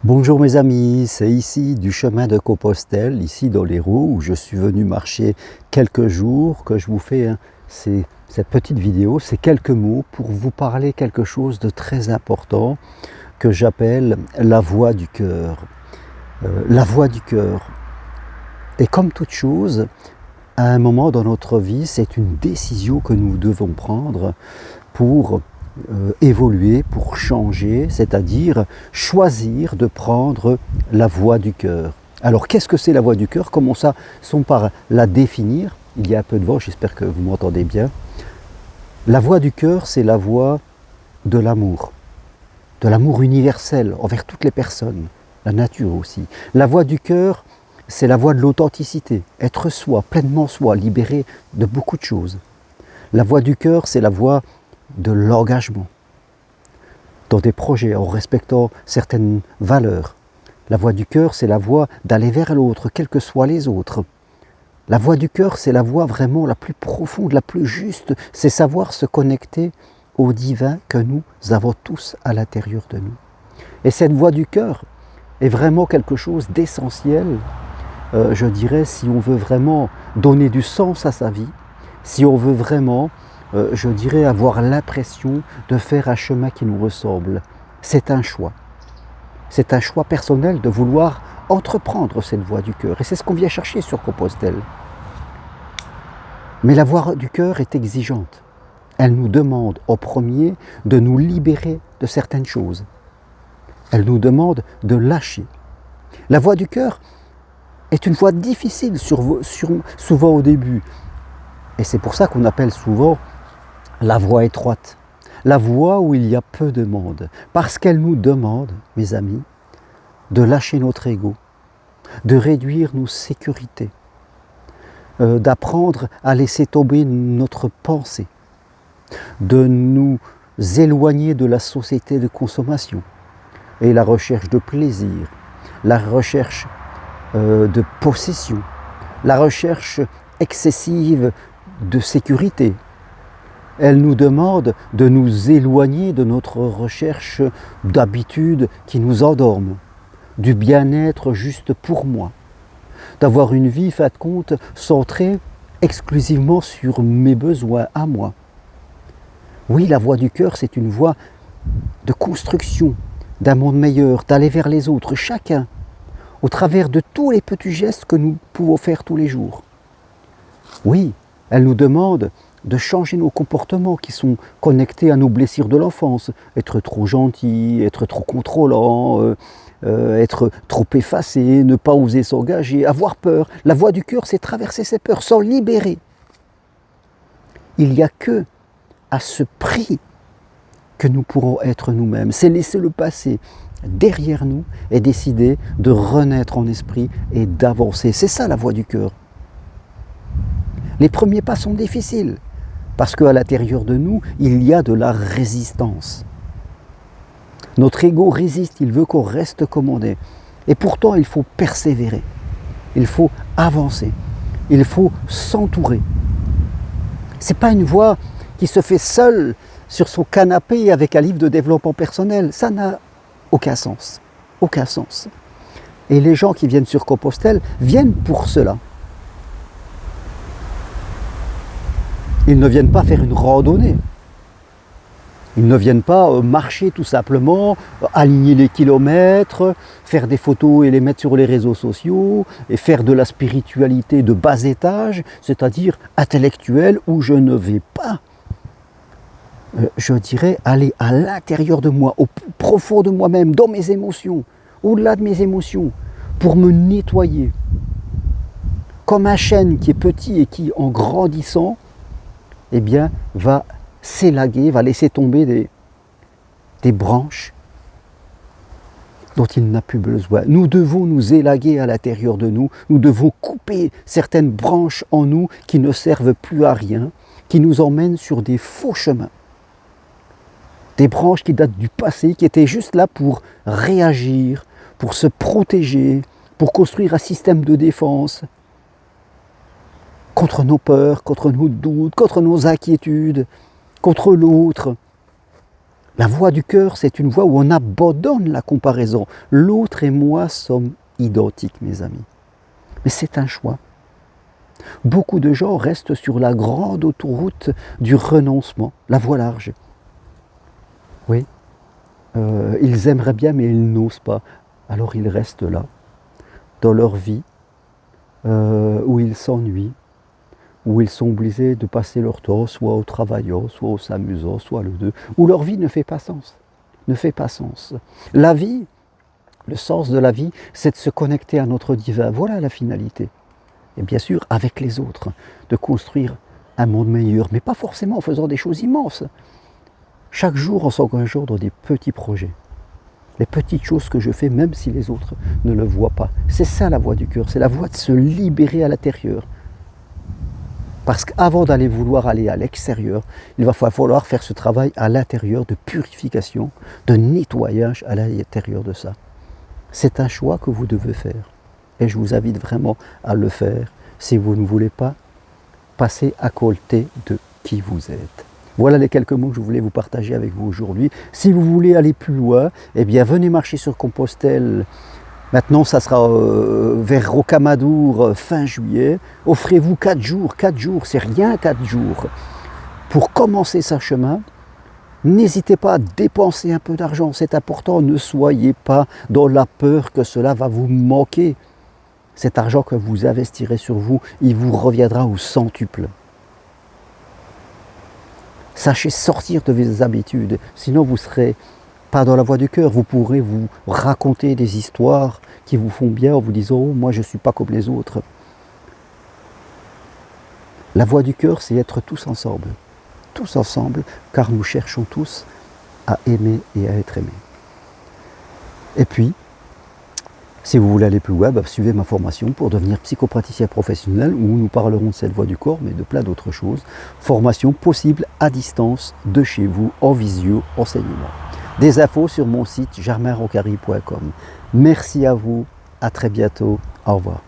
Bonjour mes amis, c'est ici du chemin de Compostelle, ici dans l'Hérault, où je suis venu marcher quelques jours, que je vous fais cette petite vidéo, ces quelques mots pour vous parler quelque chose de très important que j'appelle la voix du cœur. La voix du cœur. Et comme toute chose, à un moment dans notre vie, c'est une décision que nous devons prendre pour évoluer, pour changer, c'est-à-dire choisir de prendre la voie du cœur. Alors qu'est-ce que c'est la voie du cœur? Commençons par la définir. Il y a un peu de vent, j'espère que vous m'entendez bien. La voie du cœur, c'est la voie de l'amour universel envers toutes les personnes, la nature aussi. La voie du cœur, c'est la voie de l'authenticité, être soi, pleinement soi, libéré de beaucoup de choses. La voie du cœur, c'est la voie de l'engagement dans des projets en respectant certaines valeurs. La voie du cœur, c'est la voie d'aller vers l'autre, quels que soient les autres. La voie du cœur, c'est la voie vraiment la plus profonde, la plus juste, c'est savoir se connecter au divin que nous avons tous à l'intérieur de nous. Et cette voie du cœur est vraiment quelque chose d'essentiel, je dirais, si on veut vraiment donner du sens à sa vie, si on veut vraiment je dirais avoir l'impression de faire un chemin qui nous ressemble. C'est un choix. C'est un choix personnel de vouloir entreprendre cette voie du cœur. Et c'est ce qu'on vient chercher sur Compostelle. Mais la voie du cœur est exigeante. Elle nous demande en premier de nous libérer de certaines choses. Elle nous demande de lâcher. La voie du cœur est une voie difficile souvent au début. Et c'est pour ça qu'on appelle souvent la voie étroite, la voie où il y a peu de monde, parce qu'elle nous demande, mes amis, de lâcher notre ego, de réduire nos sécurités, d'apprendre à laisser tomber notre pensée, de nous éloigner de la société de consommation et la recherche de plaisir, la recherche de possession, la recherche excessive de sécurité. Elle nous demande de nous éloigner de notre recherche d'habitudes qui nous endorment, du bien-être juste pour moi, d'avoir une vie, fin de compte, centrée exclusivement sur mes besoins à moi. Oui, la voie du cœur, c'est une voie de construction d'un monde meilleur, d'aller vers les autres, chacun, au travers de tous les petits gestes que nous pouvons faire tous les jours. Oui, elle nous demande de changer nos comportements qui sont connectés à nos blessures de l'enfance. Être trop gentil, être trop contrôlant, être trop effacé, ne pas oser s'engager, avoir peur. La voie du cœur, c'est traverser ces peurs, s'en libérer. Il n'y a que à ce prix que nous pourrons être nous-mêmes. C'est laisser le passé derrière nous et décider de renaître en esprit et d'avancer. C'est ça la voie du cœur. Les premiers pas sont difficiles. Parce qu'à l'intérieur de nous, il y a de la résistance. Notre ego résiste, il veut qu'on reste comme on est. Et pourtant, il faut persévérer. Il faut avancer. Il faut s'entourer. Ce n'est pas une voie qui se fait seule sur son canapé avec un livre de développement personnel. Ça n'a aucun sens. Aucun sens. Et les gens qui viennent sur Compostelle viennent pour cela. Ils ne viennent pas faire une randonnée. Ils ne viennent pas marcher tout simplement, aligner les kilomètres, faire des photos et les mettre sur les réseaux sociaux, et faire de la spiritualité de bas étage, c'est-à-dire intellectuelle, où je ne vais pas, je dirais, aller à l'intérieur de moi, au plus profond de moi-même, dans mes émotions, au-delà de mes émotions, pour me nettoyer. Comme un chêne qui est petit et qui, en grandissant, eh bien, va s'élaguer, va laisser tomber des branches dont il n'a plus besoin. Nous devons nous élaguer à l'intérieur de nous, nous devons couper certaines branches en nous qui ne servent plus à rien, qui nous emmènent sur des faux chemins. Des branches qui datent du passé, qui étaient juste là pour réagir, pour se protéger, pour construire un système de défense, contre nos peurs, contre nos doutes, contre nos inquiétudes, contre l'autre. La voie du cœur, c'est une voie où on abandonne la comparaison. L'autre et moi sommes identiques, mes amis. Mais c'est un choix. Beaucoup de gens restent sur la grande autoroute du renoncement, la voie large. Oui, ils aimeraient bien, mais ils n'osent pas. Alors ils restent là, dans leur vie, où ils s'ennuient, où ils sont obligés de passer leur temps soit au travaillant, soit au s'amusant, soit le deux, où leur vie ne fait pas sens. Ne fait pas sens. La vie, le sens de la vie, c'est de se connecter à notre divin. Voilà la finalité. Et bien sûr, avec les autres, de construire un monde meilleur, mais pas forcément en faisant des choses immenses. Chaque jour, en s'engageant dans des petits projets. Les petites choses que je fais, même si les autres ne le voient pas. C'est ça la voie du cœur, c'est la voie de se libérer à l'intérieur. Parce qu'avant d'aller vouloir aller à l'extérieur, il va falloir faire ce travail à l'intérieur de purification, de nettoyage à l'intérieur de ça. C'est un choix que vous devez faire. Et je vous invite vraiment à le faire si vous ne voulez pas passer à côté de qui vous êtes. Voilà les quelques mots que je voulais vous partager avec vous aujourd'hui. Si vous voulez aller plus loin, eh bien venez marcher sur Compostelle. Maintenant, ça sera vers Rocamadour fin juillet. Offrez-vous 4 jours, c'est rien 4 jours. Pour commencer ce chemin, n'hésitez pas à dépenser un peu d'argent, c'est important. Ne soyez pas dans la peur que cela va vous manquer. Cet argent que vous investirez sur vous, il vous reviendra au centuple. Sachez sortir de vos habitudes, sinon vous ne serez pas dans la voie du cœur. Vous pourrez vous raconter des histoires qui vous font bien en vous disant « Oh, moi je ne suis pas comme les autres ». La voie du cœur, c'est être tous ensemble, car nous cherchons tous à aimer et à être aimés. Et puis, si vous voulez aller plus loin, suivez ma formation pour devenir psychopraticien professionnel où nous parlerons de cette voie du corps, mais de plein d'autres choses. Formation possible à distance, de chez vous, en visio, enseignement. Des infos sur mon site germainrocari.com. Merci à vous, à très bientôt, au revoir.